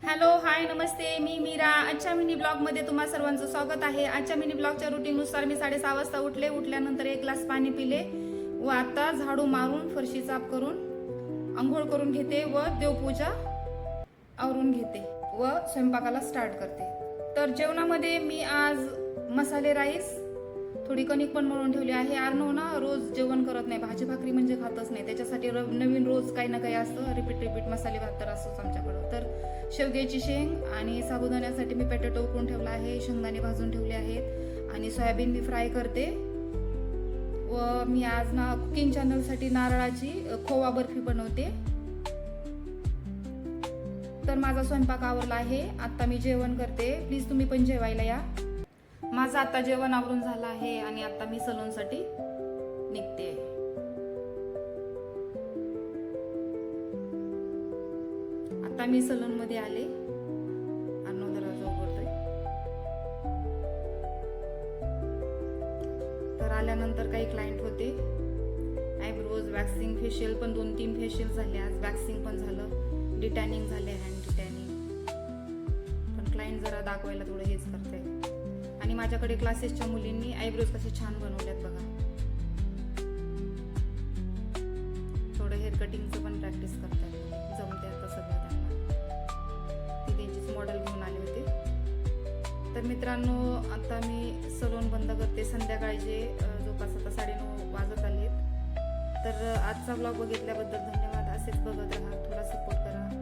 Hello hi नमस्ते, मी मीरा. आजच्या mini ब्लॉगमध्ये तुम्हा सर्वांचं स्वागत आहे. आजच्या मिनी ब्लॉगच्या रुटीननुसार मी 6:30 वाजता उठल्यानंतर एक ग्लास पाणी पिले व आता झाडू मारून फरशी साफ करून आंघोळ करून घेते व देवपूजा आवरून घेते व स्वयंपाकाला स्टार्ट करते. तर जेवणामध्ये मी आज मसाले राईस, थोडी कणिक पण मळून ठेवली आहे. आर्नव ना रोज जेवण करत नाही, भाजी भाकरी म्हणजे खातच नाही. त्याच्यासाठी नवीन रोज काही ना काही असतं, रिपीट मसाले भात तर असतोच आमच्याकडं. तर शेवग्याची शेंग आणि साबुदाण्यासाठी मी बटाटा उकडून ठेवला आहे, शेंगदाणे भाजून ठेवले आहेत आणि सोयाबीन मी फ्राय करते. व मी आज ना कुकिंग चॅनलसाठी नारळाची खोवा बर्फी बनवते. तर माझा स्वयंपाक आवरला आहे. आता मी जेवण करते, प्लीज तुम्ही पण जेवायला या. माझं आता जेवण आवरून झालं आहे आणि आता मी सलूनसाठी निघते. आता मी सलून मध्ये आले. अर्णव दरवाजा उघडतोय. तर आल्यानंतर काही क्लायंट होते. आयब्रोज, वॅक्सिंग, फेशियल पण 2-3 फेशियल झाले आज. वॅक्सिंग पण झालं, डिटॅनिंग झाले, हँड डिटॅनिंग. पण क्लायंट जरा दाखवायला थोडं हेच करते. आणि माझ्याकडे क्लासेसच्या मुलींनी आयब्रोज कसे छान बनवल्यात बघा. थोडं हेअर कटिंगचं पण प्रॅक्टिस करतात, जमते आता सगळं त्यांना. ती त्यांचीच मॉडेल घेऊन आले होते. तर मित्रांनो, आता मी सलून बंद करते. संध्याकाळचे जवळपास आता 9:30 वाजत आलेत. तर आजचा ब्लॉग बघितल्याबद्दल धन्यवाद. असेच बघत राहा, थोडा सपोर्ट करा.